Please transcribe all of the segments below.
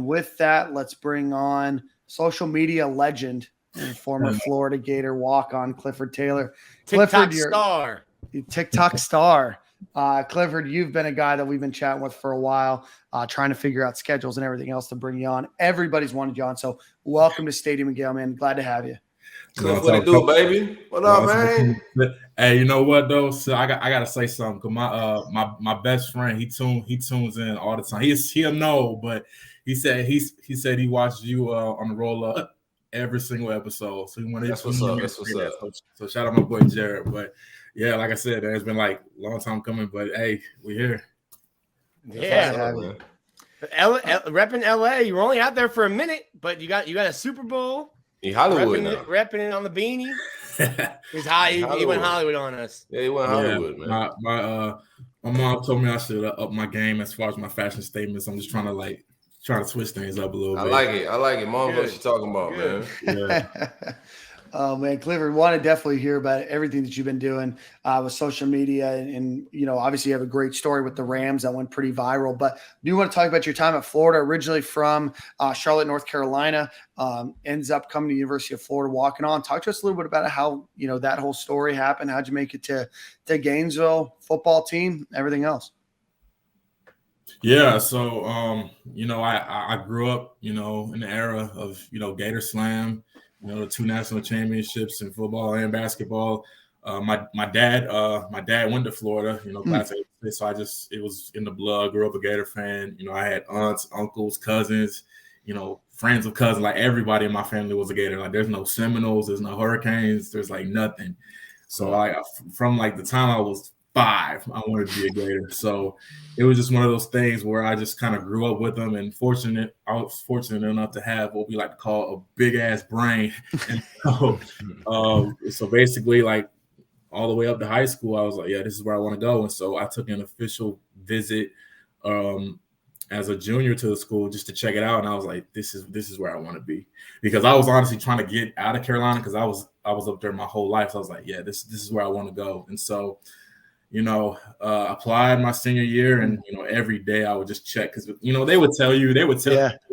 And with that, let's bring on social media legend and former Florida Gator walk-on Clifford Taylor. TikTok star. TikTok star. Clifford, you've been a guy that we've been chatting with for a while, trying to figure out schedules and everything else to bring you on. Everybody's wanted you on. So welcome to Stadium and Gale, man. Glad to have you. Cliff, what it do, baby? What up, man? Hey, you know what though? So I gotta say something. Cause my best friend, he tunes in all the time. He'll know, but he said he watched you on the roll up every single episode. So he wanted. That's what's up. That's what's up. So shout out my boy Jared. But yeah, like I said, it's been like a long time coming. But hey, we're here. Yeah, repping LA. You were only out there for a minute, but you got a Super Bowl. He Hollywood repping it on the beanie. He's high. He went Hollywood on us. Yeah, he went Hollywood, man. My mom told me I should up my game as far as my fashion statements. I'm just trying to switch things up a little bit. I like it. Mom, what you talking about, man? Yeah. Oh man, Clifford, want to definitely hear about everything that you've been doing with social media, and obviously you have a great story with the Rams that went pretty viral. But do you want to talk about your time at Florida? Originally from Charlotte, North Carolina, ends up coming to the University of Florida, walking on. Talk to us a little bit about how that whole story happened. How'd you make it to Gainesville football team, everything else? Yeah, so I grew up in the era of Gator Slam. The 2 national championships in football and basketball. My dad went to Florida, class 8, so it was in the blood. Grew up a Gator fan. I had aunts, uncles, cousins, friends of cousins. Like everybody in my family was a Gator. Like there's no Seminoles, there's no Hurricanes, there's like nothing. So from like the time I was 5, I wanted to be a Gator. So it was just one of those things where I just kind of grew up with them, and I was fortunate enough to have what we like to call a big ass brain. And so basically, like all the way up to high school, I was like, yeah, this is where I want to go. And so I took an official visit as a junior to the school just to check it out. And I was like, this is where I want to be, because I was honestly trying to get out of Carolina because I was up there my whole life. So I was like, yeah, this is where I want to go. And so applied my senior year, and every day I would just check, because they would tell you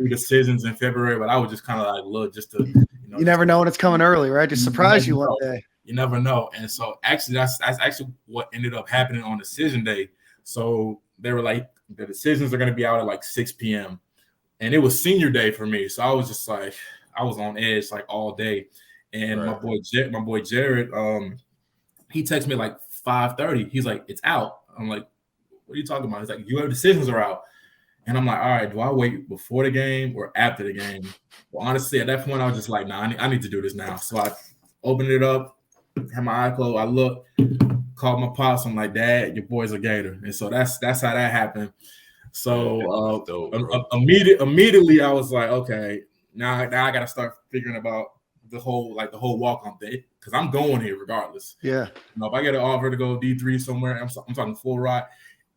decisions in February, but I would just kind of like look just to you never know when it's coming early, right? Just surprise you one day. You never know. And so actually that's actually what ended up happening on decision day. So they were like, the decisions are going to be out at like 6 p.m. and it was senior day for me, so I was just like, I was on edge like all day. And my boy Jared, he texted me like 5:30. He's like, it's out. I'm like, what are you talking about? He's like, your decisions are out. And I'm like, all right, do I wait before the game or after the game? Well, honestly, at that point, I was just like, nah, I need to do this now. So I opened it up, had my eye closed. I looked, called my pops. I'm like, Dad, your boy's a Gator. And so that's how that happened. So immediately I was like, okay, now I got to start figuring about the whole walk-on thing, because I'm going here regardless. Yeah. If I get an offer to go D3 somewhere, I'm talking full ride.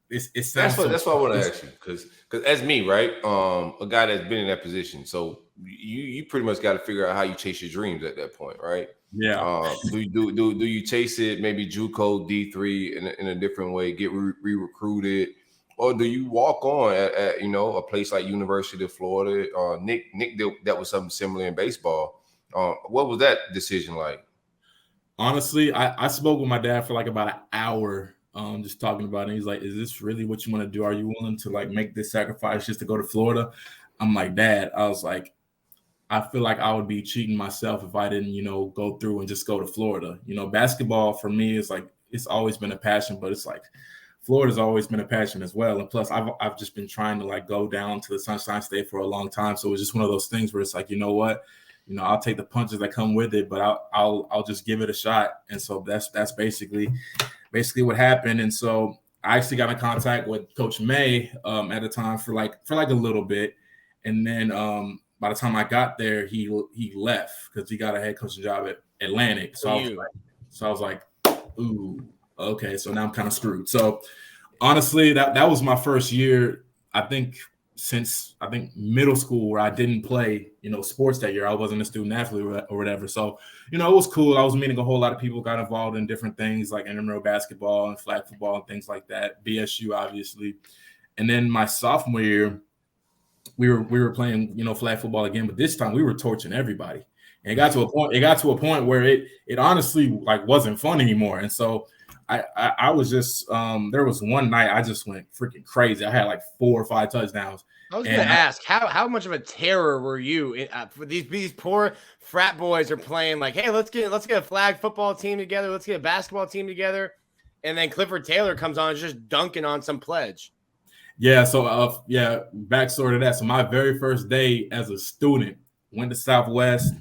That's what I want to ask you, because as me, right, a guy that's been in that position, so you pretty much got to figure out how you chase your dreams at that point, right? Yeah. Do you chase it maybe JUCO D3 in a different way, get re-recruited, or do you walk on at a place like University of Florida? Nick did that was something similar in baseball. What was that decision like? Honestly, I spoke with my dad for like about an hour, just talking about it. He's like, is this really what you want to do? Are you willing to like make this sacrifice just to go to Florida? I'm like, Dad, I was like, I feel like I would be cheating myself if I didn't, go through and just go to Florida. Basketball for me is like, it's always been a passion, but it's like Florida's always been a passion as well. And plus I've just been trying to like go down to the Sunshine State for a long time. So it's just one of those things where it's like, you know what? I'll take the punches that come with it, but I'll just give it a shot. And so that's basically what happened. And so I actually got in contact with Coach May at the time for like a little bit. And then by the time I got there, he left because he got a head coaching job at Atlantic. So I was like, ooh, okay. So now I'm kind of screwed. So honestly, that was my first year, I think, since middle school, where I didn't play, sports that year. I wasn't a student athlete or whatever. So, it was cool. I was meeting a whole lot of people, got involved in different things like intramural basketball and flag football and things like that. BSU, obviously. And then my sophomore year, we were playing, flag football again, but this time we were torching everybody. And it got to a point where it honestly like wasn't fun anymore. And so I was just there was one night I just went freaking crazy. I had like 4 or 5 touchdowns. I was going to ask, how much of a terror were you? For these poor frat boys are playing like, hey, let's get a flag football team together, let's get a basketball team together, and then Clifford Taylor comes on and just dunking on some pledge. Yeah, so backstory to that. So my very first day as a student went to Southwest,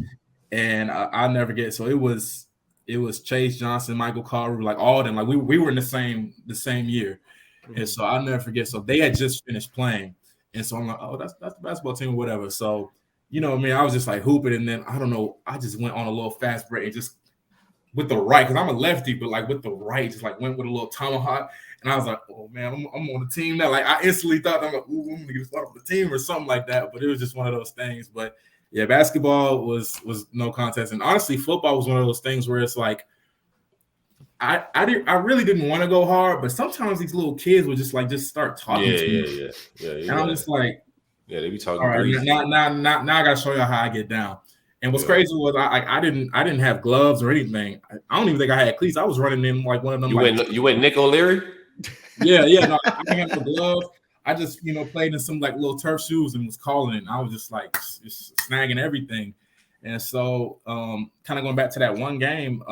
and I'll never get. So it was Chase Johnson, Michael Carter, like all of them. Like we were in the same year, and so I'll never forget. So they had just finished playing. And so I'm like, oh, that's the basketball team or whatever. So, I was just like hooping. And then, I don't know, I just went on a little fast break and just with the right, because I'm a lefty, but like with the right, just like went with a little tomahawk. And I was like, oh, man, I'm on the team now. Like I instantly thought, I'm like, ooh, I'm going to get started with the team or something like that. But it was just one of those things. But yeah, basketball was no contest. And honestly, football was one of those things where it's like, I really didn't want to go hard, but sometimes these little kids would just start talking to me. Yeah. And I'm just like, they be talking. All right, now I gotta show y'all how I get down. And what's crazy was I didn't have gloves or anything. I don't even think I had cleats. I was running in like one of them. You went Nick O'Leary? Yeah. No, I didn't have the gloves. I just played in some like little turf shoes and was calling it. And I was just like just snagging everything. And so kind of going back to that one game.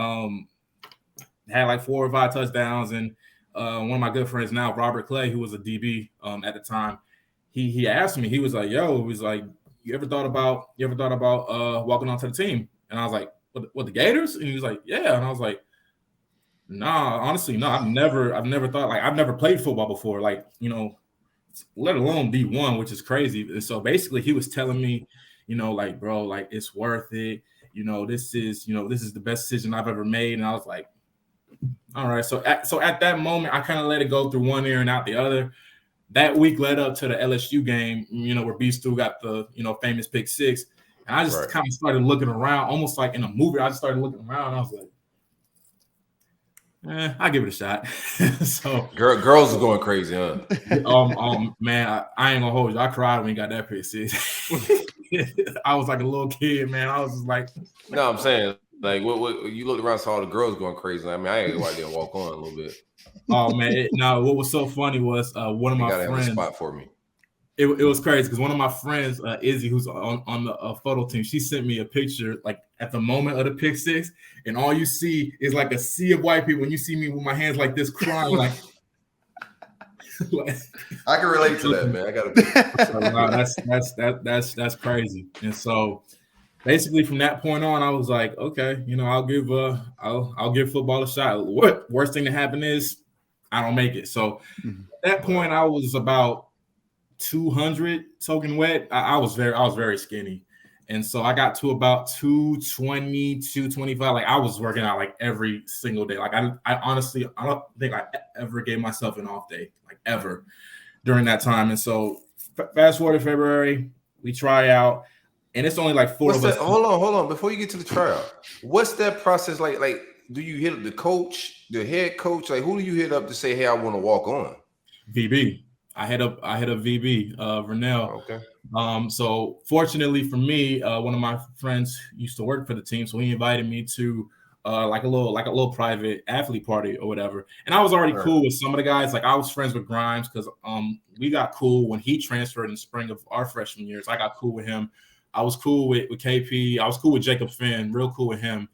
Had like 4 or 5 touchdowns, and one of my good friends now, Robert Clay, who was a DB at the time, he asked me, he was like, you ever thought about walking onto the team? And I was like, what, the Gators? And he was like, yeah. And I was like, nah, honestly, no, I've never thought, like, I've never played football before, like, let alone D1, which is crazy. And so basically he was telling me, like, bro, like, it's worth it. This is the best decision I've ever made. And I was like, all right. So at that moment, I kind of let it go through one ear and out the other. That week led up to the LSU game, where B. Stu got the, famous pick 6. And I just kind of started looking around, almost like in a movie. I just started looking around. And I was like, I'll give it a shot. So girls are going crazy, huh? Man, I ain't gonna hold you. I cried when he got that pick 6. I was like a little kid, man. I was just like, no, I'm saying, like, what you looked around, saw all the girls going crazy. I mean, I ain't go out there and walk on a little bit. Oh man, what was so funny was one of my friends. Have a spot for me. It was crazy because one of my friends, Izzy, who's on the photo team, she sent me a picture like at the moment of the pick 6, and all you see is like a sea of white people. When you see me with my hands like this, crying, like. I can relate to that, man. I gotta. So, wow, that's crazy, and so. Basically, from that point on, I was like, okay, I'll give football a shot. What worst thing to happen is I don't make it. So at that point, I was about 200 soaking wet. I was very skinny, and so I got to about 220, 225. Like I was working out like every single day. Like I honestly, I don't think I ever gave myself an off day, like ever, during that time. And so fast forward to February, we try out. And it's only like 4 of us. Hold on. Before you get to the tryout, what's that process like? Like, do you hit up the coach, the head coach? Like, who do you hit up to say, hey, I want to walk on? VB. I hit up VB, Vernell. Okay. So fortunately for me, one of my friends used to work for the team, so he invited me to like a little private athlete party or whatever. And I was already cool with some of the guys. Like I was friends with Grimes because we got cool when he transferred in the spring of our freshman years. I got cool with him. I was cool with KP. I was cool with Jacob Finn, real cool with him.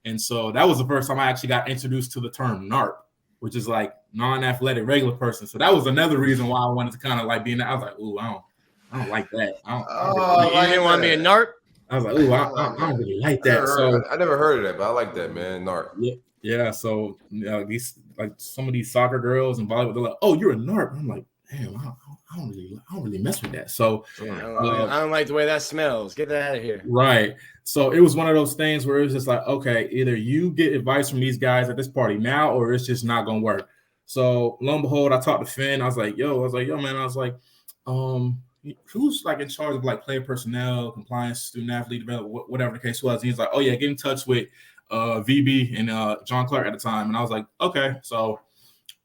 And so that was the first time I actually got introduced to the term NARP, which is like non-athletic regular person. So that was another reason why I wanted to kind of like be in that. I was like, ooh, I don't like that. You didn't want to be a NARP? I was like, ooh, I don't really like that. I never heard of that, but I like that, man. NARP. Yeah. So these like some of these soccer girls and volleyball, they're like, oh, you're a NARP. I'm like, damn, I don't really mess with that. So I don't like the way that smells. Get that out of here. Right. So it was one of those things where it was just like, okay, either you get advice from these guys at this party now, or it's just not gonna work. So lo and behold, I talked to Finn. I was like, yo, man, who's like in charge of like player personnel, compliance, student athlete development, whatever the case was. He's like, oh yeah, get in touch with VB and John Clark at the time. And I was like, okay. So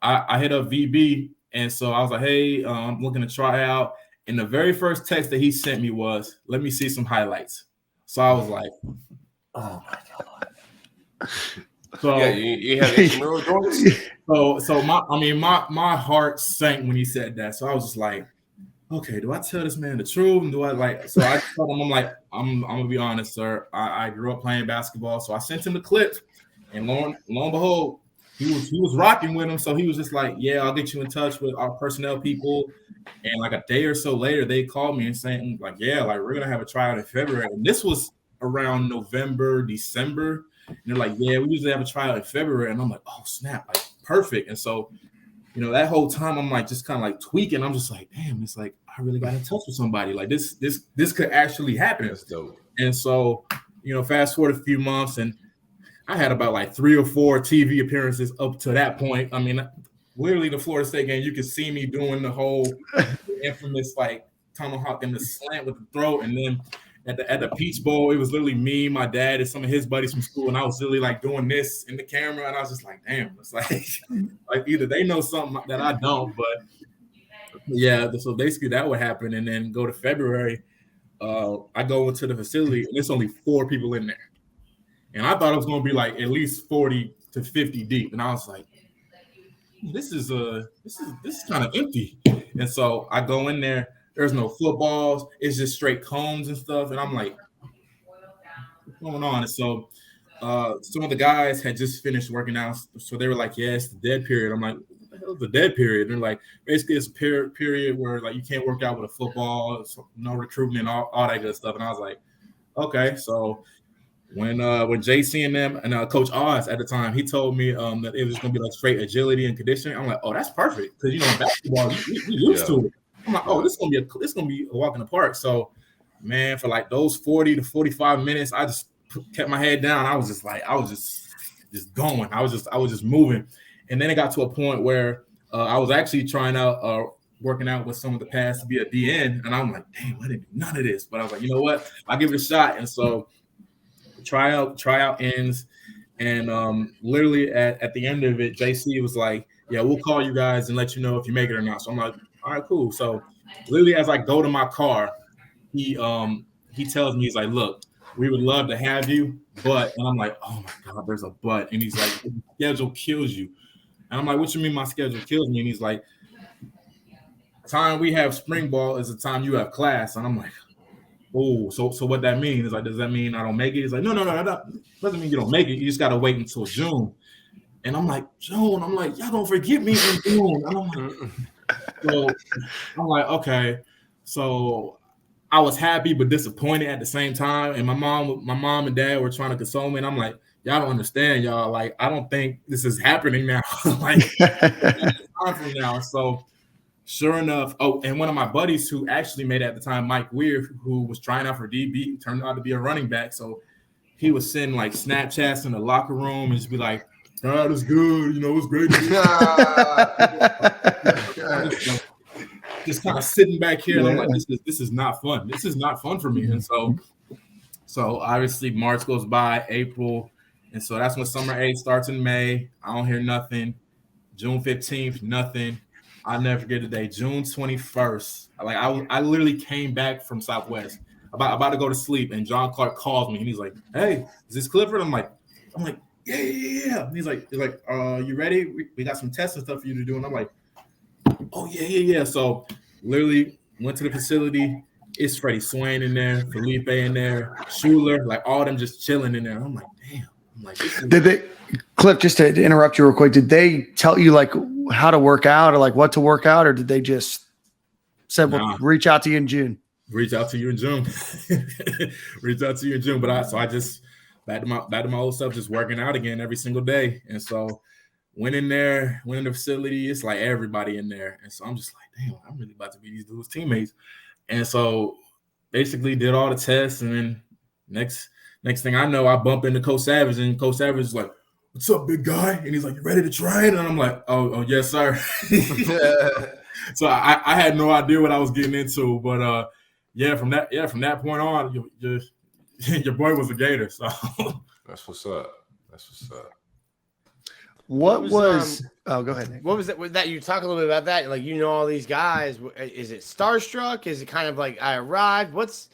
I hit up VB. And so I was like, hey, I'm looking to try out. And the very first text that he sent me was, "Let me see some highlights." So I was like, "Oh my god!" So yeah, you have intramural joints. So my heart sank when he said that. So I was just like, okay, do I tell this man the truth? And do I like? So I told him, I'm like, I'm gonna be honest, sir. I grew up playing basketball, so I sent him the clips, and lo and behold, he was rocking with him. So he was just like, yeah, I'll get you in touch with our personnel people. And like a day or so later, they called me and saying, like, yeah, like we're gonna have a tryout in February. And this was around November, December. And they're like, yeah, we usually have a tryout in February. And I'm like, oh snap, like perfect. And so, that whole time I'm like just kind of like tweaking. I'm just like, damn, it's like I really got in touch with somebody. Like this could actually happen. That's dope. And so, fast forward a few months, and I had about like 3 or 4 TV appearances up to that point. I mean, literally the Florida State game, you could see me doing the whole infamous like tomahawk and the slant with the throat, and then at the Peach Bowl, it was literally me, my dad, and some of his buddies from school, and I was literally like doing this in the camera, and I was just like, damn, it's like either they know something that I don't, but yeah. So basically that would happen, and then go to February, I go into the facility, and there's only 4 people in there, and I thought it was going to be like at least 40 to 50 deep, and I was like, this is kind of empty, and so I go in there. There's no footballs. It's just straight cones and stuff. And I'm like, what's going on? And so some of the guys had just finished working out. So they were like, yeah, it's the dead period. I'm like, what the hell is the dead period? And they're like, basically it's a period where like you can't work out with a football, so no recruitment, all that good stuff. And I was like, okay. So when JC and them and Coach Oz at the time, he told me that it was going to be like straight agility and conditioning. I'm like, oh, that's perfect. Because, in basketball, you used to it. I'm like, oh, this is gonna be a walk in the park. So, man, for like those 40 to 45 minutes, I just kept my head down. I was just going. I was just moving. And then it got to a point where I was actually trying out working out with some of the pass to be a DN, and I'm like, damn, I didn't do none of this. But I was like, you know what? I'll give it a shot. And so tryout ends, and literally at the end of it, JC was like, yeah, we'll call you guys and let you know if you make it or not. So I'm like, all right, cool. So literally as I go to my car, he tells me, he's like, look, we would love to have you, but, and I'm like, oh my God, there's a but. And he's like, the schedule kills you. And I'm like, what you mean my schedule kills me? And he's like, time we have spring ball is the time you have class. And I'm like, oh, so what that means is like, does that mean I don't make it? He's like, no, that doesn't mean you don't make it. You just got to wait until June. And I'm like, June? I'm like, y'all don't forget me in June. And I'm like, so I'm like, okay. So I was happy but disappointed at the same time. And my mom and dad were trying to console me. And I'm like, y'all don't understand, y'all. Like, I don't think this is happening now. Like, it's time for me now. So sure enough, and one of my buddies who actually made it at the time, Mike Weir, who was trying out for DB, turned out to be a running back. So he was sending like Snapchats in the locker room and just be like, God is good, it's great. Just kind of sitting back here, and I'm like, this is not fun. This is not fun for me. And so obviously March goes by, April, and so that's when summer A starts in May. I don't hear nothing. June 15th, nothing. I'll never forget the day, June 21st. Like I literally came back from Southwest, about to go to sleep, and John Clark calls me, and he's like, "Hey, is this Clifford?" I'm like, yeah. And he's like, you ready? We got some tests and stuff for you to do. And I'm like, oh yeah. So literally went to the facility. It's Freddie Swain in there, Felipe in there, Schuler, like all them just chilling in there. I'm like, damn. I'm like, did they, Cliff, just to interrupt you real quick, did they tell you like how to work out or like what to work out, or did they just said, well, reach out to you in June? Reach out to you in June. But I just back to my old stuff, just working out again every single day. And so went in the facility, it's like everybody in there. And so I'm just like, damn, I'm really about to be these dudes' teammates. And so basically did all the tests, and then next thing I know, I bump into Coach Savage, and Coach Savage is like, what's up, big guy? And he's like, you ready to try it? And I'm like, oh yes, sir. So I had no idea what I was getting into, but from that point on, your boy was a Gator. So that's what's up. What was oh, go ahead, Nick. What was that you talk a little bit about that? Like, you know, all these guys, is it starstruck? Is it kind of like I arrived? What's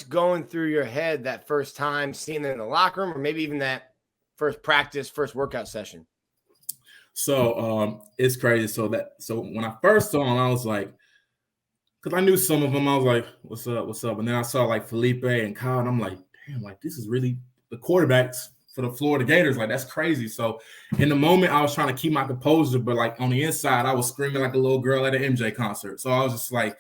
going through your head that first time seeing them in the locker room, or maybe even that first practice, first workout session? So it's crazy. So when I first saw him, I was like, because I knew some of them, I was like, what's up? And then I saw like Felipe and Kyle, and I'm like, damn, like this is really the quarterbacks for the Florida Gators. Like, that's crazy. So in the moment, I was trying to keep my composure, but like on the inside, I was screaming like a little girl at an MJ concert. So I was just like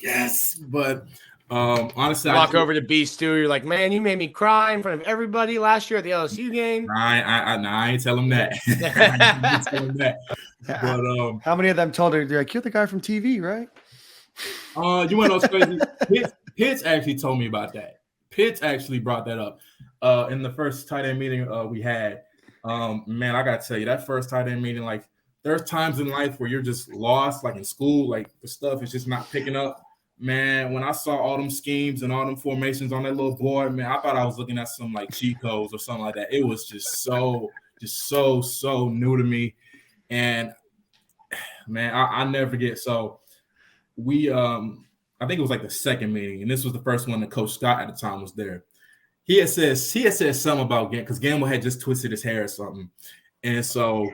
yes. But honestly, walk over to B Stu, you're like, man, you made me cry in front of everybody last year at the LSU game. I ain't tell him that. I ain't tell him that. But how many of them told her, they're like, you're the guy from TV, right? You want to know crazy? Pitts actually told me about that. Pitts actually brought that up in the first tight end meeting we had. Man, I gotta tell you, that first tight end meeting, like there's times in life where you're just lost, like in school, like the stuff is just not picking up. Man, when I saw all them schemes and all them formations on that little board, man, I thought I was looking at some like cheat codes or something like that. It was just so new to me. And man, I never forget. So we I think it was like the second meeting, and this was the first one that Coach Scott at the time was there. He had said something about Gamble, because Gamble had just twisted his hair or something. And so,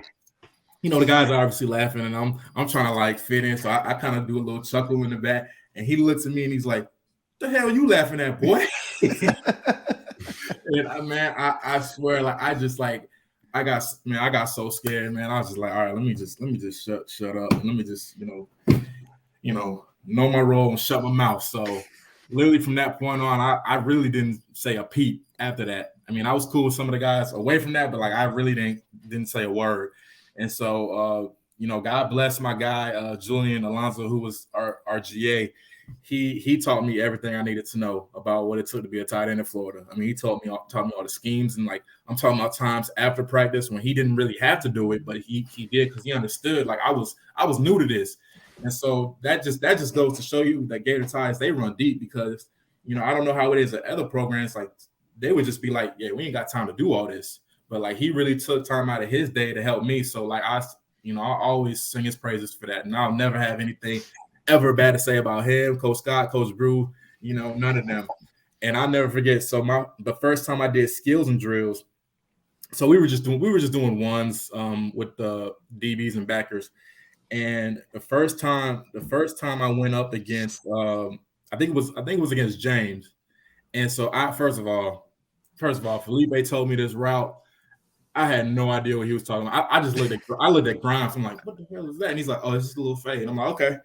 you know, the guys are obviously laughing, and I'm trying to like fit in. So I kind of do a little chuckle in the back, and he looks at me and he's like, "The hell are you laughing at, boy?" And man, I swear, like I got so scared, man. I was just like, all right, let me just shut up, and let me just, you know my role and shut my mouth. So literally from that point on, I really didn't say a peep after that. I mean, I was cool with some of the guys away from that, but like I really didn't say a word. And so God bless my guy Julian Alonso, who was our GA. He taught me everything I needed to know about what it took to be a tight end in Florida. I mean, he taught me all the schemes, and like I'm talking about times after practice when he didn't really have to do it, but he did, because he understood. Like I was new to this. And so that just goes to show you that Gator Ties, they run deep, because, I don't know how it is at other programs. Like they would just be like, yeah, we ain't got time to do all this. But like he really took time out of his day to help me. So like I always sing his praises for that. And I'll never have anything ever bad to say about him, Coach Scott, Coach Brew, none of them. And I'll never forget. So the first time I did skills and drills, so we were just doing ones with the DBs and backers. And the first time I went up against, I think it was against James. And so first of all, Felipe told me this route. I had no idea what he was talking about. I just looked at Grimes. I'm like, what the hell is that? And he's like, oh, it's just a little fade. And I'm like, okay.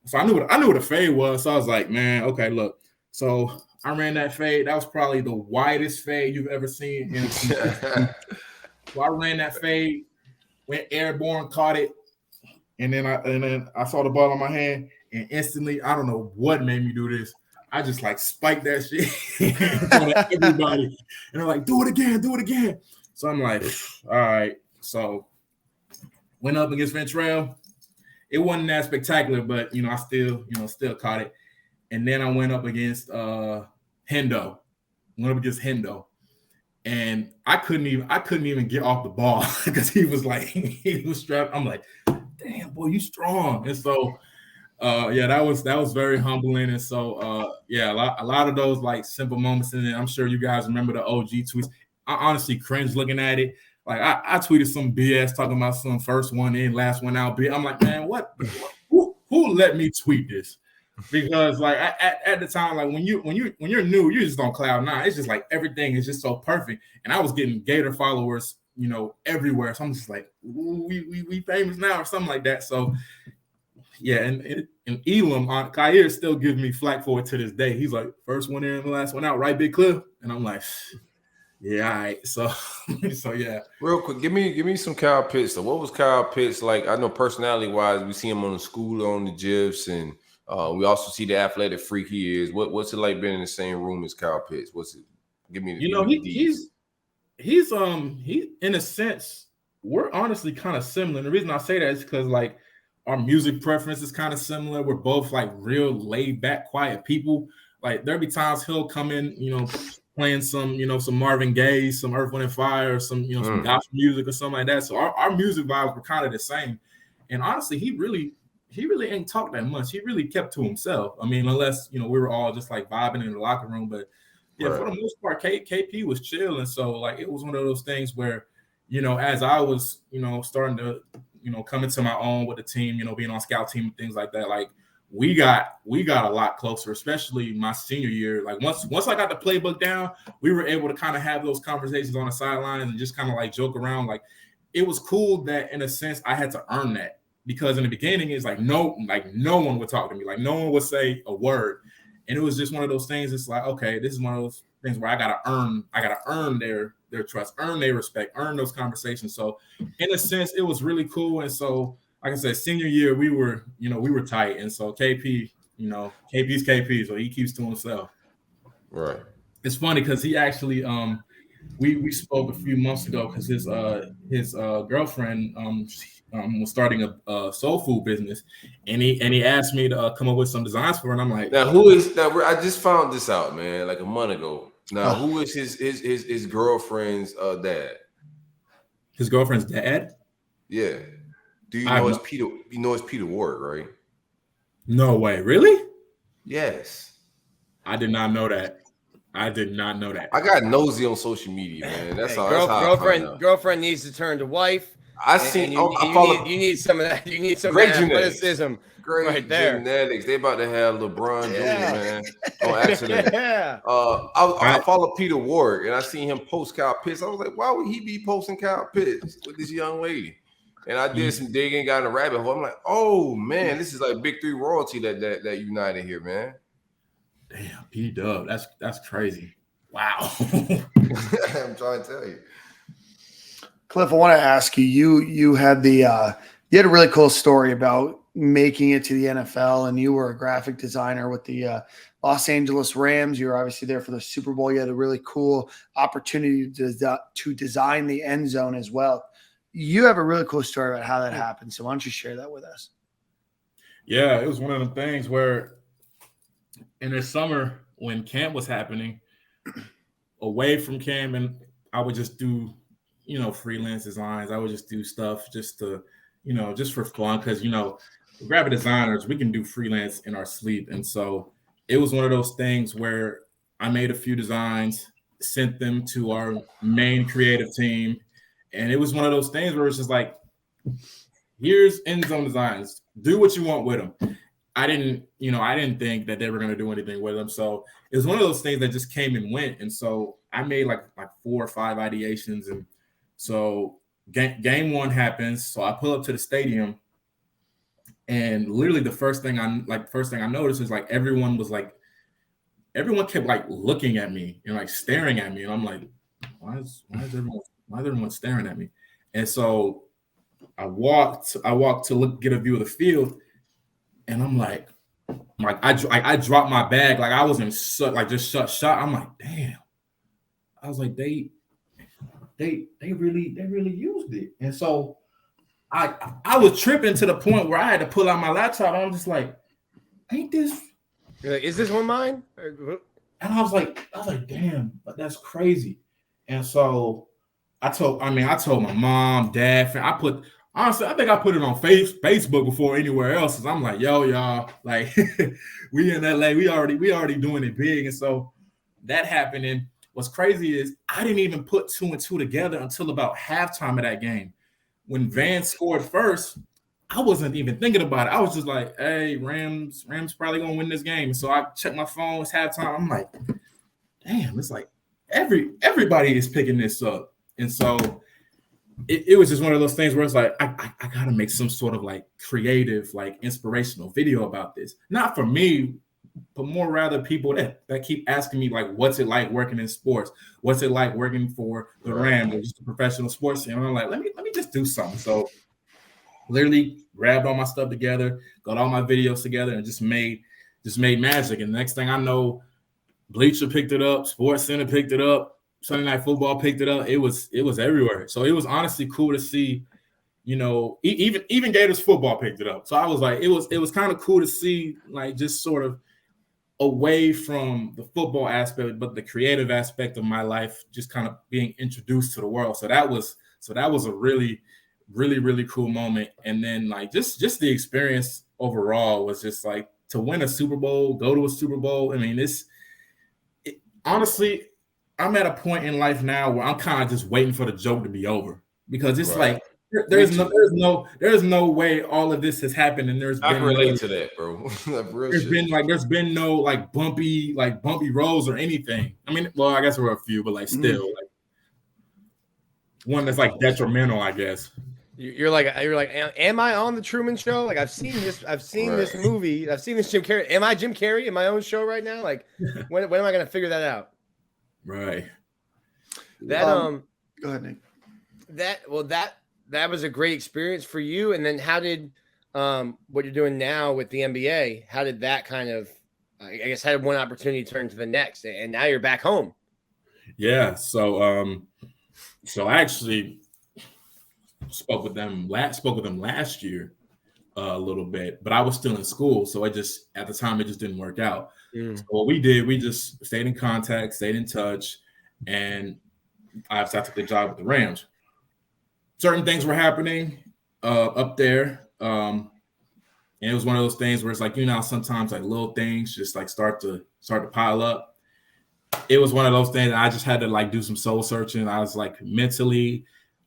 So I knew what a fade was. So I was like, man, okay, look. So I ran that fade. That was probably the widest fade you've ever seen. So I ran that fade, went airborne, caught it. And then I saw the ball in my hand, and instantly, I don't know what made me do this. I just like spiked that shit in front of everybody. And they're like, do it again. So I'm like, all right. So went up against Ventrell. It wasn't that spectacular, but I still caught it. And then I went up against Hendo. And I couldn't even get off the ball because he was strapped. I'm like, damn, boy, you strong. And so that was very humbling. And so a lot of those like simple moments. And then I'm sure you guys remember the OG tweets. I honestly cringe looking at it. Like I tweeted some BS talking about some first one in, last one out. I'm like, man, what? Who let me tweet this? Because like at the time, like when you're new, you're just on cloud nine. It's just like everything is just so perfect. And I was getting Gator followers, everywhere. So I'm just like, we famous now or something like that. So yeah, and Elam on Kair still gives me flack for it to this day. He's like, first one in, last one out, right, Big Cliff? And I'm like, yeah, all right. So yeah. Real quick, give me some Kyle Pitts. So what was Kyle Pitts like? I know personality wise, we see him on the school, on the GIFs, and we also see the athletic freak he is. What's it like being in the same room as Kyle Pitts? What's it? Give me. He's in a sense, we're honestly kind of similar. And the reason I say that is because like our music preference is kind of similar. We're both like real laid back, quiet people. Like there'll be times he'll come in, playing some, some Marvin Gaye, some Earth, Wind and Fire, or some, some gospel music or something like that. So our music vibes were kind of the same. And honestly, he really ain't talked that much. He really kept to himself. I mean, unless, we were all just like vibing in the locker room. But yeah, for the most part, KP was chill. And so like, it was one of those things where, as I was, starting to, come into my own with the team, being on scout team and things like that, like we got a lot closer, especially my senior year. Like once I got the playbook down, we were able to kind of have those conversations on the sidelines and just kind of like joke around. Like it was cool that in a sense I had to earn that, because in the beginning it's like no one would talk to me, like no one would say a word, and it was just one of those things. It's like, okay, this is one of those things where I gotta earn their trust, earn their respect, earn those conversations. So in a sense, it was really cool. And so, like I said, senior year, we were tight. And so KP, KP's KP, so he keeps to himself. Right. It's funny because he actually, we spoke a few months ago because his girlfriend was starting a soul food business, and he asked me to come up with some designs for her. And I'm like, I just found this out, man, like a month ago. Now, who is his girlfriend's dad? His girlfriend's dad? Yeah. Do you know it's Peter? You know it's Peter Ward, right? No way, really? Yes. I did not know that. I got nosy on social media, man. That's all. Girlfriend needs to turn to wife. You need some of that. You need some great athleticism. Great right there. genetics. They about to have LeBron Jr., man, on accident. Yeah. I follow Peter Ward, and I seen him post cow pits. I was like, why would he be posting cow pits with this young lady? And I did some digging, got in a rabbit hole. I'm like, oh man, this is like Big Three royalty that united here, man. Damn, P-Dub, that's crazy. Wow. I'm trying to tell you. Cliff, I want to ask you. You had you had a really cool story about making it to the NFL, and you were a graphic designer with the Los Angeles Rams. You were obviously there for the Super Bowl. You had a really cool opportunity to design the end zone as well. You have a really cool story about how that happened. So why don't you share that with us? Yeah, it was one of the things where in the summer when camp was happening, away from camp, and I would just do, freelance designs. I would just do stuff just to, just for fun. Because, graphic designers, we can do freelance in our sleep. And so it was one of those things where I made a few designs, sent them to our main creative team. And it was one of those things where it's just like, here's end zone designs. Do what you want with them. I didn't think that they were going to do anything with them. So it was one of those things that just came and went. And so I made like 4 or 5 ideations. And so game one happens. So I pull up to the stadium, and literally the first thing I noticed is like everyone kept like looking at me and like staring at me. And I'm like, why is everyone staring at me? And so I walked to get a view of the field, and I'm like I dropped my bag, like I was in just shut. I'm like, damn. I was like, they really used it. And so I was tripping to the point where I had to pull out my laptop. I was just like, ain't this? You're like, is this one mine? And I was like, damn, that's crazy. And so I told my mom, dad, honestly, I think I put it on Facebook before anywhere else. Cause I'm like, yo, y'all, like we in LA, we already doing it big. And so that happened. And what's crazy is I didn't even put 2 and 2 together until about halftime of that game. When Van scored first, I wasn't even thinking about it. I was just like, hey, Rams probably gonna win this game. So I checked my phone, it's halftime. I'm like, damn, it's like everybody is picking this up. And so it was just one of those things where it's like, I gotta make some sort of like creative, like inspirational video about this. Not for me, but more rather people that keep asking me like, what's it like working in sports? What's it like working for the Rams or just a professional sports team? And I'm like, let me just do something. So literally grabbed all my stuff together, got all my videos together, and just made magic. And the next thing I know, Bleacher picked it up, Sports Center picked it up, Sunday Night Football picked it up. It was everywhere. So it was honestly cool to see, even Gators football picked it up. So I was like, it was kind of cool to see, like, just sort of away from the football aspect, but the creative aspect of my life, just kind of being introduced to the world. So that was a really, really, really cool moment. And then like just the experience overall was just like to win a Super Bowl, go to a Super Bowl. I mean, honestly, I'm at a point in life now where I'm kind of just waiting for the joke to be over, because it's like there's no way all of this has happened, and I can relate to that, bro. There's been no like bumpy roads or anything. I mean, well, I guess there were a few, but like still like one that's like detrimental, I guess. You're like, am I on the Truman Show? Like I've seen this movie, I've seen this Jim Carrey. Am I Jim Carrey in my own show right now? Like when am I gonna figure that out? Right. That go ahead, Nick. That was a great experience for you. And then how did what you're doing now with the NBA, how did that kind of, I guess, how did one opportunity turn to the next, and now you're back home? Yeah. So I actually spoke with them last year a little bit, but I was still in school, so at the time it just didn't work out. So what we did, we just stayed in contact, stayed in touch, and I took the job with the Rams. Certain things were happening up there, and it was one of those things where it's like, sometimes like little things just like start to pile up. It was one of those things that I just had to like do some soul searching. I was like, mentally,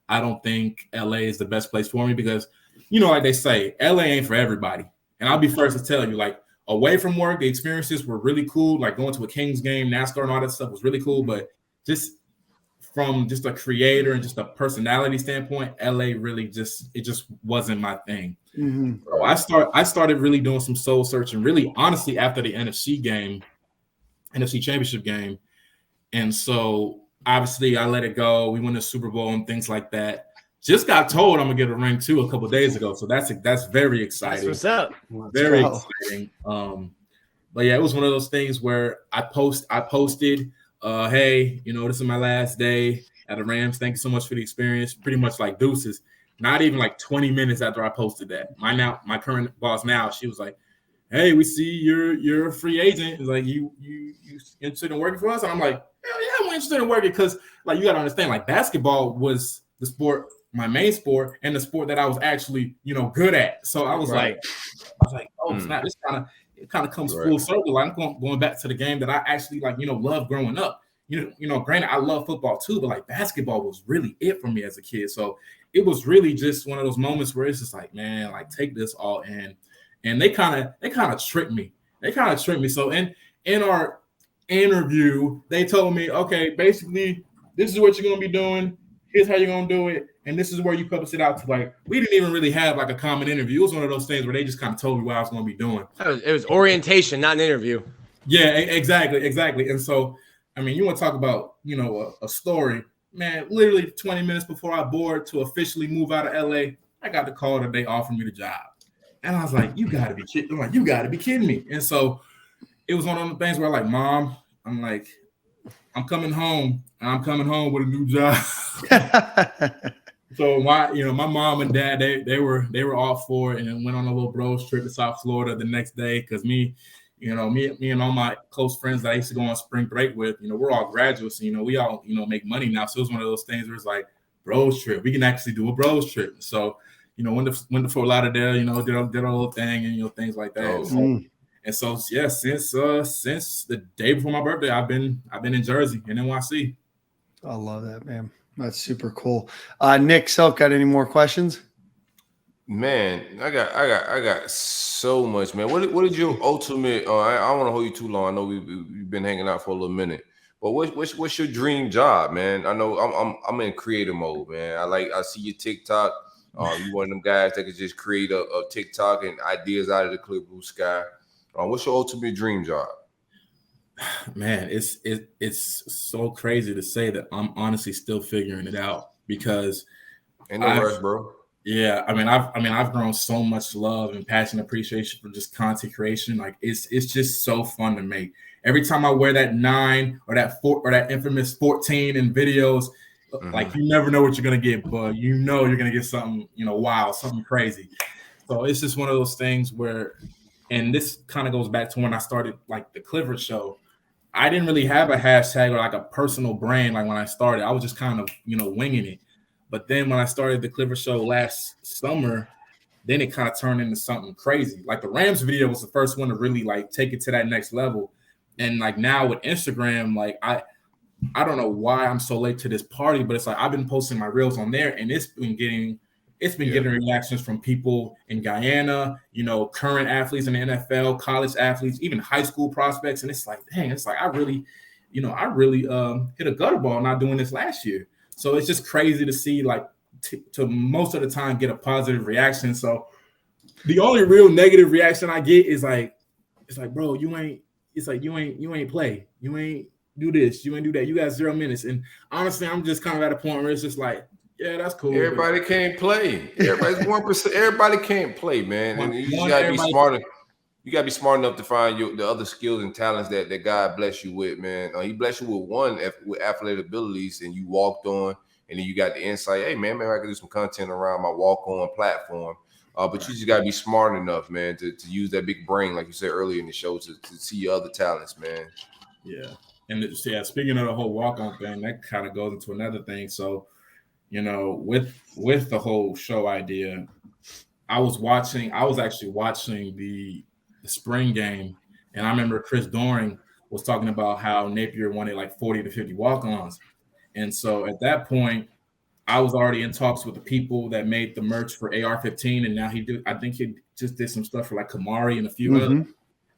I don't think LA is the best place for me, because, like they say, LA ain't for everybody. And I'll be first to tell you, like, away from work, the experiences were really cool. Like going to a Kings game, NASCAR and all that stuff was really cool. But just from just a creator and just a personality standpoint, LA really just wasn't my thing. So I started really doing some soul searching, really honestly, after the NFC Championship game. And so obviously I let it go. We won the Super Bowl and things like that. Just got told I'm gonna get a ring too a couple of days ago. So that's very exciting. That's what's up. Very exciting. But yeah, it was one of those things where I posted, hey, this is my last day at the Rams. Thank you so much for the experience. Pretty much like deuces. Not even like 20 minutes after I posted that, my current boss now, she was like, hey, we see you're a free agent. It's like, you interested in working for us? And I'm like, hell yeah, I'm interested in working, because like you gotta understand, like basketball was the sport, my main sport, and the sport that I was actually good at. So I was like, oh snap, this kind of comes full circle. Like, I'm going back to the game that I actually loved growing up. Granted, I love football too, but like basketball was really it for me as a kid. So it was really just one of those moments where it's just like, man, like take this all in. And they kind of tricked me. So in our interview, they told me, okay, basically, this is what you're gonna be doing. Here's how you're gonna do it, and this is where you publish it out to. Like, we didn't even really have like a common interview. It was one of those things where they just kind of told me what I was gonna be doing. It was orientation, not an interview. Yeah, exactly. And so, I mean, you want to talk about a story, man. Literally 20 minutes before I board to officially move out of LA, I got the call that they offered me the job. And I was like, you gotta be kidding. I'm like, you gotta be kidding me. And so it was one of the things where, like, Mom, I'm like, I'm coming home. And I'm coming home with a new job. So my mom and dad, they were all for it, and then went on a little bros trip to South Florida the next day, because me and all my close friends that I used to go on spring break with, we're all graduates, we all make money now. So it was one of those things where it's like, bros trip. We can actually do a bros trip. So went to Fort Lauderdale, did our little thing, and things like that. And so yeah, since the day before my birthday, I've been in Jersey and NYC. I love that, man. That's super cool. Nick, Self, got any more questions? Man, I got so much, man. What did your ultimate? I don't want to hold you too long. I know we've been hanging out for a little minute, but what's your dream job, man? I know I'm in creative mode, man. I see your TikTok. You one of them guys that could just create a TikTok and ideas out of the clear blue sky. What's your ultimate dream job? Man, it's so crazy to say that I'm honestly still figuring it out, because ain't no rush, bro. Yeah, I've grown so much love and passion, appreciation for just content creation. Like it's just so fun to make. Every time I wear that 9 or that 4 or that infamous 14 in videos, like you never know what you're gonna get, but you're gonna get something, wow, something crazy. So it's just one of those things where And this kind of goes back to when I started like the Clifford show. I didn't really have a hashtag or like a personal brand. Like when I started, I was just kind of, winging it. But then when I started the Clifford show last summer, then it kind of turned into something crazy. Like the Rams video was the first one to really like take it to that next level. And like now with Instagram, like I don't know why I'm so late to this party, but it's like I've been posting my reels on there, and it's been getting reactions from people in Guyana, current athletes in the NFL, college athletes, even high school prospects. And it's like, dang, it's like I really hit a gutter ball not doing this last year. So it's just crazy to see like to most of the time get a positive reaction. So the only real negative reaction I get is like, it's like, bro, you ain't play. You ain't do this. You ain't do that. You got 0 minutes. And honestly, I'm just kind of at a point where it's just like, yeah, that's cool. Everybody can't play. Everybody's 1%. Everybody can't play, man. And you just gotta be smarter. You gotta be smart enough to find the other skills and talents that God bless you with, man. He blessed you with one with athletic abilities, and you walked on, and then you got the insight. Hey, man, maybe I can do some content around my walk-on platform. But you just gotta be smart enough, man, to use that big brain, like you said earlier in the show, to see your other talents, man. Yeah, and speaking of the whole walk-on thing, that kind of goes into another thing. So, with the whole show idea, I was actually watching the spring game, and I remember Chris Doering was talking about how Napier wanted like 40 to 50 walk-ons. And so at that point, I was already in talks with the people that made the merch for AR-15, and now I think he just did some stuff for like Kamari and a few others.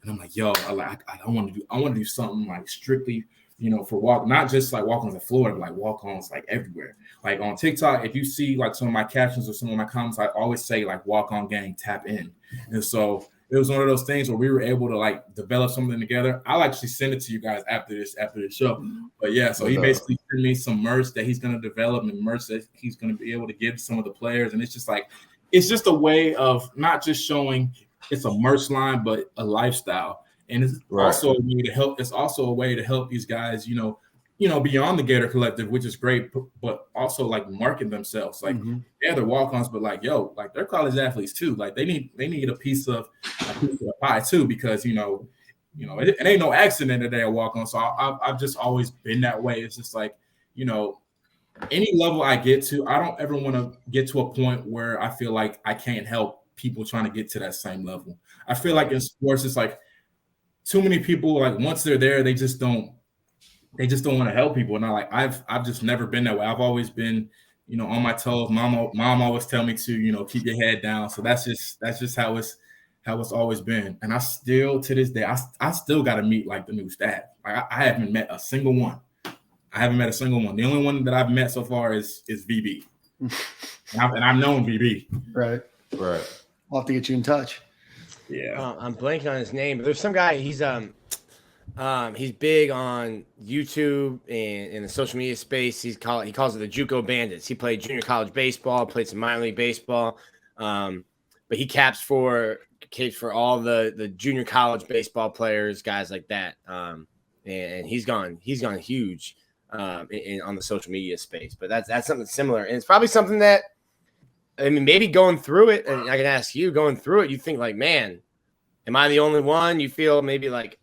And I'm like, yo, I want to do something like strictly, for not just like walk-ons in Florida, but like walk-ons like everywhere. Like on TikTok, if you see like some of my captions or some of my comments, I always say like walk-on gang, tap in. And so it was one of those things where we were able to like develop something together. I'll actually send it to you guys after the show. But yeah, so he basically sent me some merch that he's going to develop and merch that he's going to be able to give to some of the players. And it's just a way of not just showing it's a merch line, but a lifestyle. And it's also a way to help. It's also a way to help these guys, beyond the Gator Collective, which is great, but also like market themselves. Like, yeah, they're walk-ons, but like, yo, like they're college athletes too. Like they need a piece of the pie too, because it ain't no accident that they're walk-on. So I've just always been that way. It's just like, any level I get to, I don't ever want to get to a point where I feel like I can't help people trying to get to that same level. I feel like in sports, it's like too many people, like once they're there, they just don't want to help people. And I've just never been that way. I've always been, on my toes. Mom always tell me to, keep your head down. So that's just how it's always been. And I still, to this day, I still got to meet like the new staff. Like I haven't met a single one. The only one that I've met so far is VB. and I've known VB. Right. I'll have to get you in touch. Yeah. I'm blanking on his name, but there's some guy, he's big on YouTube and in the social media space. He calls it the JUCO Bandits. He played junior college baseball, played some minor league baseball, but he capes for all the junior college baseball players, guys like that. And he's gone huge on the social media space. But that's something similar, and it's probably something that, I mean, maybe going through it, and I can ask you, going through it, you think like, man, am I the only one? You feel maybe like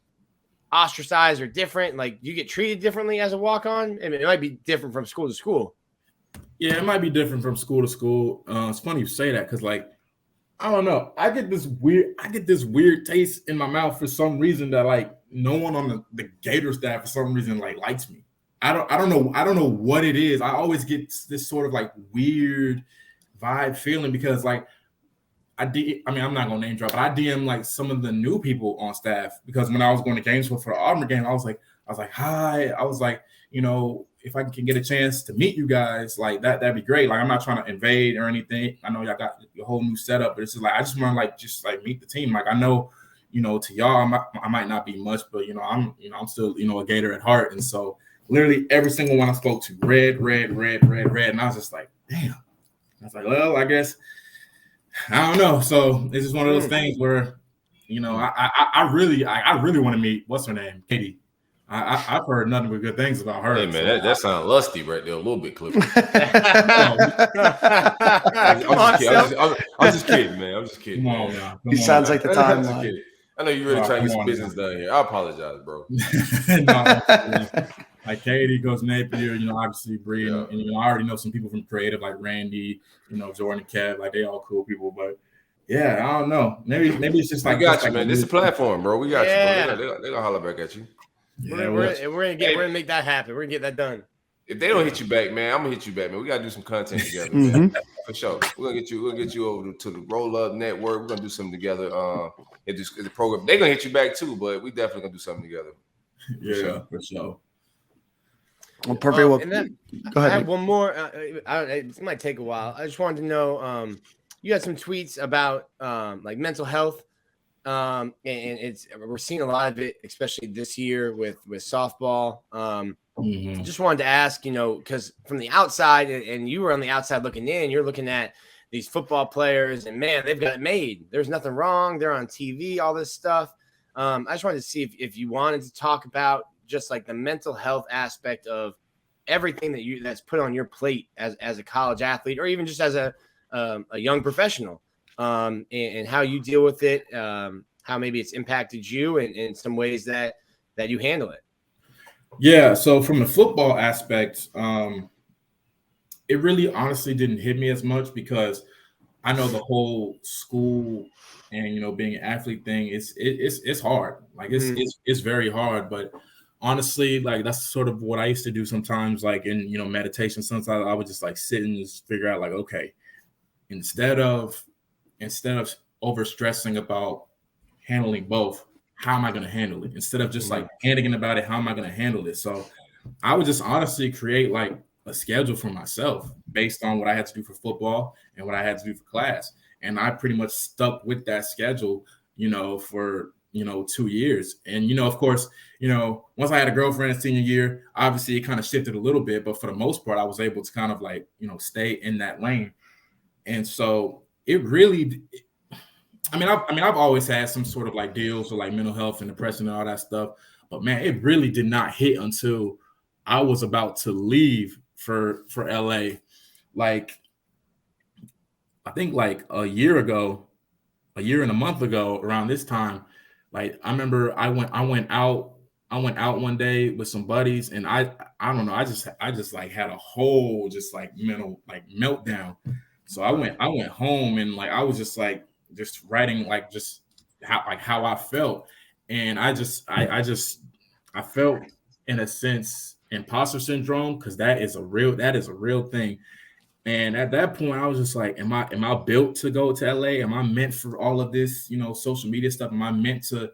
ostracized or different, like you get treated differently as a walk-on? I mean, it might be different from school to school. Yeah, it might be different from school to school. It's funny you say that, because like, I don't know, I get this weird taste in my mouth for some reason that like no one on the Gator staff for some reason like likes me. I don't know what it is. I always get this sort of like weird vibe feeling, because like I'm not gonna name drop, but I DM like some of the new people on staff, because when I was going to Gainesville for the Auburn game, I was like, hi. I was like, if I can get a chance to meet you guys, like that'd be great. Like I'm not trying to invade or anything. I know y'all got a whole new setup, but it's just like I just want to just meet the team. Like I know, to y'all I might not be much, but I'm still a Gator at heart. And so literally every single one I spoke to, red, and I was just like, damn. I was like, well, I guess I don't know. So it's just one of those things where, I really want to meet, what's her name, Katie. I've heard nothing but good things about her. Hey man, so that sounds lusty right there, a little bit, Clifford. I'm just kidding, man. I'm just kidding. He sounds like the timeline. I know you really Oh, trying to get come some on business done here. I apologize, bro. No, like Katie, Coach Napier, obviously Bree, Yeah. and I already know some people from creative like Randy, Jordan and Kev, like they all cool people. But yeah, I don't know. Maybe it's just like We got you, man. This is a platform, bro. We got Yeah. you, bro. They gonna holler back at you. We're gonna make that happen. We're gonna get that done. If they don't hit you back, man, I'm gonna hit you back, man. We gotta do some content together, man. For sure. We're gonna get you over to the Roll Up Network. We're gonna do something together. It's the program. They're gonna hit you back too, but we definitely gonna do something together. For sure. Well, perfect. And then go ahead. I have one more. It might take a while. I just wanted to know. You had some tweets about like mental health, and we're seeing a lot of it, especially this year with softball. Just wanted to ask, because from the outside, and you were on the outside looking in, you're looking at these football players, and man, they've got it made. There's nothing wrong. They're on TV, all this stuff. I just wanted to see if you wanted to talk about just like the mental health aspect of everything that's put on your plate as a college athlete, or even just as a young professional, and how you deal with it, how maybe it's impacted you in some ways that you handle it. Yeah. So from the football aspect, it really honestly didn't hit me as much because I know the whole school and being an athlete thing, it's hard. Like it's very hard. But honestly, like that's sort of what I used to do sometimes, like in meditation. Sometimes I would just like sit and just figure out like, okay, instead of over stressing about handling both, how am I going to handle it? Instead of just like panicking about it, how am I going to handle it? So I would just honestly create like a schedule for myself based on what I had to do for football and what I had to do for class. And I pretty much stuck with that schedule, for 2 years. And, of course, once I had a girlfriend in senior year, obviously it kind of shifted a little bit, but for the most part, I was able to kind of like, stay in that lane. And so it really, I've always had some sort of like deals with like mental health and depression and all that stuff, but man, it really did not hit until I was about to leave for LA. Like, I think like a year and a month ago around this time, like I remember I went out one day with some buddies, and I don't know, I just like had a whole just like mental like meltdown. So I went home, and like I was just like just writing like just how I felt, and I felt in a sense imposter syndrome, because that is a real thing. And at that point, I was just like, am I built to go to LA? Am I meant for all of this, social media stuff? Am I meant to,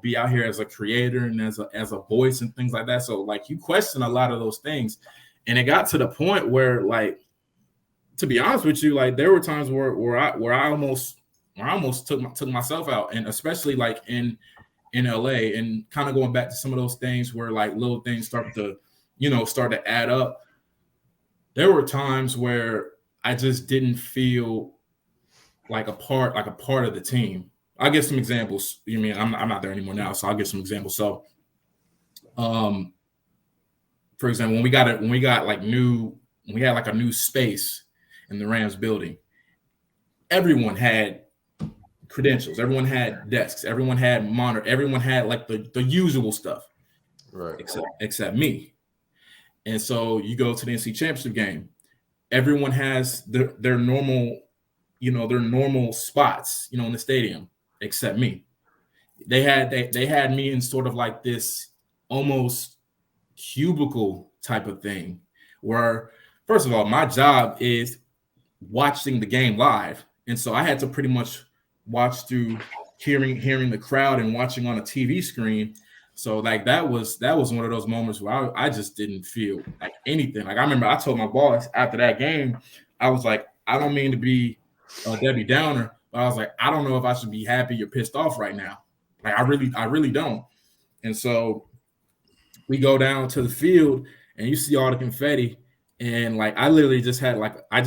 be out here as a creator and as a voice and things like that? So like you question a lot of those things. And it got to the point where, like, to be honest with you, like there were times where I almost took myself out, and especially like in LA, and kind of going back to some of those things where like little things start to add up. There were times where I just didn't feel like a part of the team. I'll give some examples. I'm not there anymore now, so I'll give some examples. So, for example, when we had like a new space in the Rams building, everyone had credentials, everyone had desks, everyone had monitor, everyone had like the usual stuff, right? Except me. And so you go to the NC Championship game, everyone has their normal, their normal spots, in the stadium, except me. They had me in sort of like this almost cubicle type of thing, where first of all, my job is watching the game live, and so I had to pretty much watch through hearing the crowd and watching on a TV screen. So like that was one of those moments where I just didn't feel like anything. Like I remember I told my boss after that game, I was like, I don't mean to be a Debbie Downer, but I was like, I don't know if I should be happy or pissed off right now. Like I really don't. And so we go down to the field, and you see all the confetti, and like I literally just had like I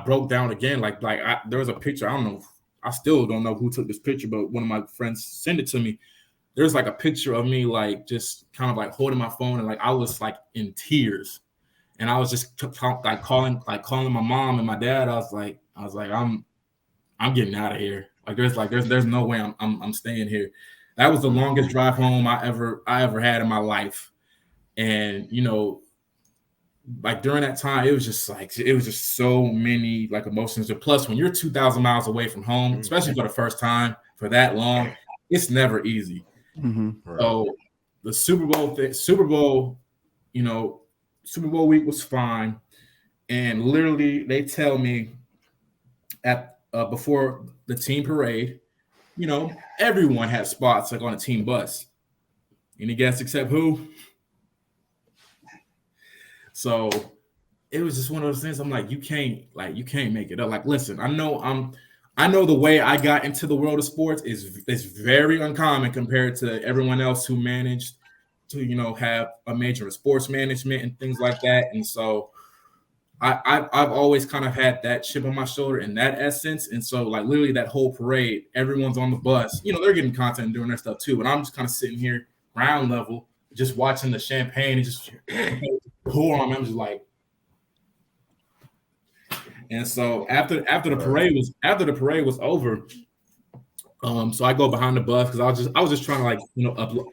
broke down again. Like there was a picture. I still don't know who took this picture, but one of my friends sent it to me. There's like a picture of me like just kind of like holding my phone, and like I was like in tears, and I was just calling my mom and my dad. I was like I'm getting out of here. There's no way I'm staying here. That was the longest drive home I ever had in my life. And like during that time, it was just so many like emotions. And plus, when you're 2,000 miles away from home, especially for the first time for that long, it's never easy. So the Super Bowl week was fine. And literally, they tell me at before the team parade, everyone had spots like on a team bus. Any guess except who? So it was just one of those things. I'm like, you can't make it up. Like, listen, I know the way I got into the world of sports is very uncommon compared to everyone else who managed to have a major in sports management and things like that. And so I've always kind of had that chip on my shoulder in that essence. And so like literally that whole parade, everyone's on the bus, they're getting content and doing their stuff too. But I'm just kind of sitting here ground level, just watching the champagne and just pour on me. I'm just like, and so after the parade was over, so I go behind the bus because I was just trying to like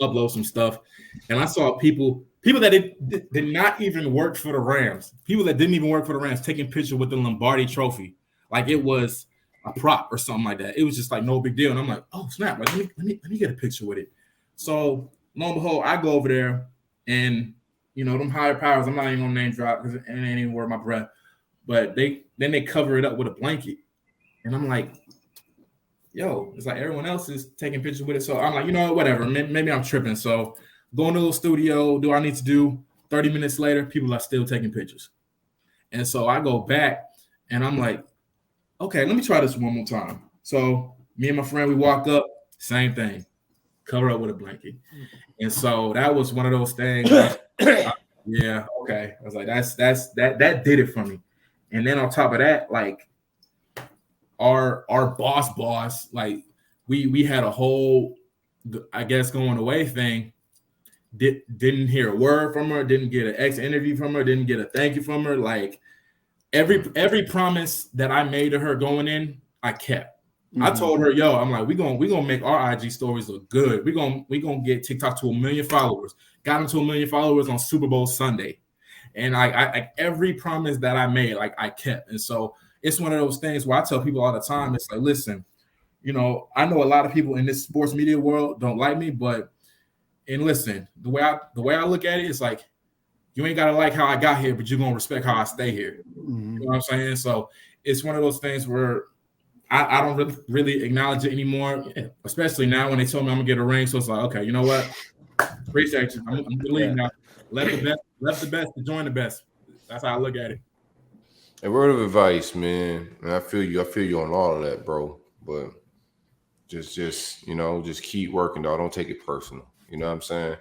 upload some stuff, and I saw people that did not even work for the Rams, people that didn't even work for the Rams taking pictures with the Lombardi Trophy like it was a prop or something like that. It was just like no big deal, and I'm like, oh snap! Like let me get a picture with it. So lo and behold, I go over there, and them higher powers. I'm not even gonna name drop because it ain't even worth my breath. But they cover it up with a blanket, and I'm like, yo, it's like everyone else is taking pictures with it. So I'm like, whatever. Maybe I'm tripping. So go in the little studio, do what I need to do. 30 minutes later, people are still taking pictures. And so I go back, and I'm like, okay, let me try this one more time. So me and my friend, we walk up, same thing, cover up with a blanket. And so that was one of those things. Yeah, okay. I was like, that did it for me. And then on top of that, like our boss, like we had a whole, I guess, going away thing. Didn't hear a word from her, didn't get an ex interview from her, didn't get a thank you from her. Like every promise that I made to her going in, I kept. I told her, yo, I'm like, we gonna make our IG stories look good. We gonna get TikTok to 1 million followers. Got them to 1 million followers on Super Bowl Sunday. And I every promise that I made, like I kept. And so it's one of those things where I tell people all the time, it's like, listen, I know a lot of people in this sports media world don't like me, and listen, the way I look at it, it's like, you ain't gotta like how I got here, but you're gonna respect how I stay here. You know what I'm saying? So it's one of those things where I don't really acknowledge it anymore, especially now when they told me I'm gonna get a ring. So it's like, okay, you know what? Appreciate you. I'm gonna leave now. Left the best to join the best. That's how I look at it. A word of advice, man. And I feel you on all of that, bro. But just keep working, dog. Don't take it personal. You know what I'm saying?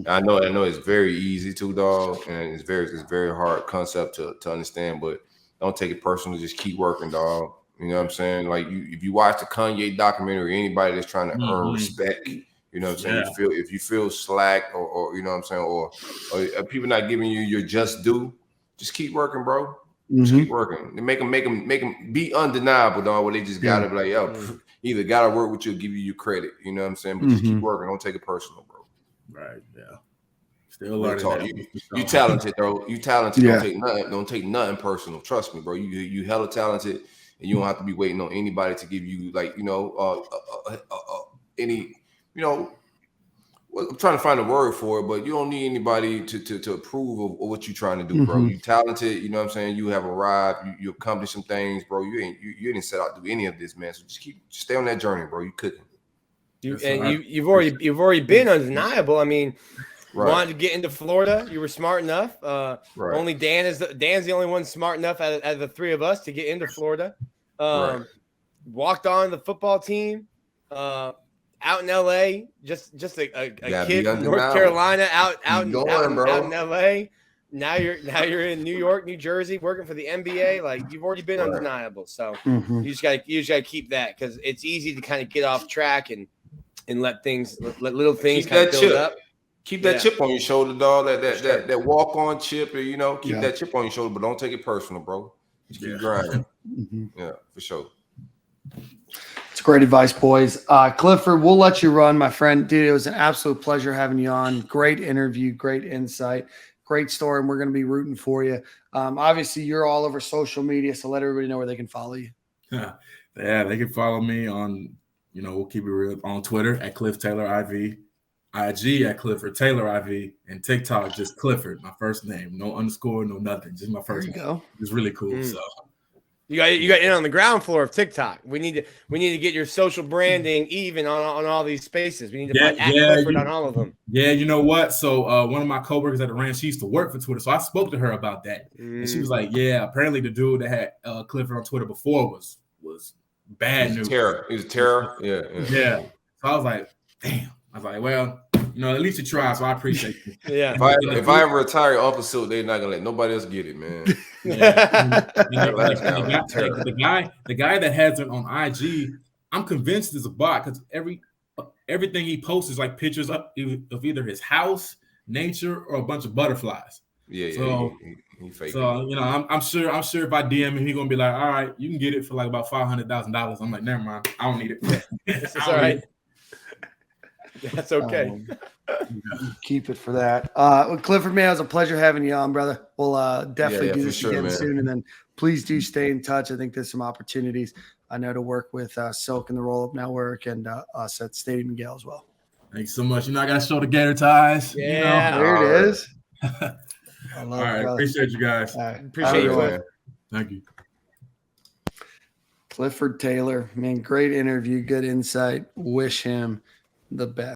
I know it's very easy to, dog, and it's very hard concept to understand, but don't take it personal. Just keep working, dog. You know what I'm saying? Like if you watch the Kanye documentary, anybody that's trying to earn respect, you know what I'm saying? If you feel slack or you know what I'm saying, or people not giving you your just due, just keep working, bro. Just keep working. They make them be undeniable, dog. Where they just gotta be like, yo, either gotta work with you or give you your credit. You know what I'm saying? But just keep working. Don't take it personal, bro. Right. Yeah. Still learning. You talented, bro. You talented. Don't take nothing personal. Trust me, bro. You hella talented, and you don't have to be waiting on anybody to give you any. I'm trying to find a word for it, but you don't need anybody to approve of what you're trying to do, bro. You talented, you know what I'm saying? You have arrived, you accomplished some things, bro. You didn't set out to do any of this, man. So just stay on that journey, bro. You couldn't. You've already been undeniable. I mean, you wanted to get into Florida. You were smart enough. Only Dan's the only one smart enough out of the three of us to get into Florida. Walked on the football team. Out in LA, just a kid from North Carolina, out in LA. Now you're in New York, New Jersey, working for the NBA. Like you've already been undeniable. So you just gotta keep that, because it's easy to kind of get off track and let little things kind of build up. Keep that chip on your shoulder, dog. That walk on chip, keep that chip on your shoulder, but don't take it personal, bro. Just keep grinding. Yeah, for sure. great advice, boys. Clifford, we'll let you run, my friend. Dude, it was an absolute pleasure having you on. Great interview, great insight, great story, and we're going to be rooting for you. Obviously, you're all over social media, so let everybody know where they can follow you. Yeah, they can follow me on, we'll keep it real, on Twitter at Cliff Taylor IV, IG at Clifford Taylor IV, and TikTok just Clifford, my first name, no underscore, no nothing, just my first name. Go. It's really cool. So you got in on the ground floor of TikTok. We need to get your social branding even on all these spaces. We need to put at Clifford on all of them. Yeah, you know what? So one of my coworkers at the ranch, she used to work for Twitter, so I spoke to her about that, and she was like, "Yeah, apparently the dude that had Clifford on Twitter before was bad news. Terror. He was terror. Yeah. So I was like, damn. I was like, well, at least you tried, so I appreciate you. Yeah. If I ever retire off a suit, they're not gonna let nobody else get it, man. The guy that has it on IG, I'm convinced is a bot because everything he posts is like pictures of either his house, nature, or a bunch of butterflies. Yeah. So, he fake. So I'm sure if I DM him, he's gonna be like, all right, you can get it for like about $500,000. I'm like, never mind, I don't need it. It's all right. That's okay. Keep it for that. Well, Clifford, man, it was a pleasure having you on, brother. We'll definitely do this again soon, and then please do stay in touch. I think there's some opportunities I know to work with Silk and the Roll Up Network and us at Stadium and Gale as well. Thanks so much. I got to show the Gator ties. Yeah, there it is. I love it, appreciate you guys. Appreciate you, Cliff. Thank you. Clifford Taylor, man, great interview, good insight. Wish him the best.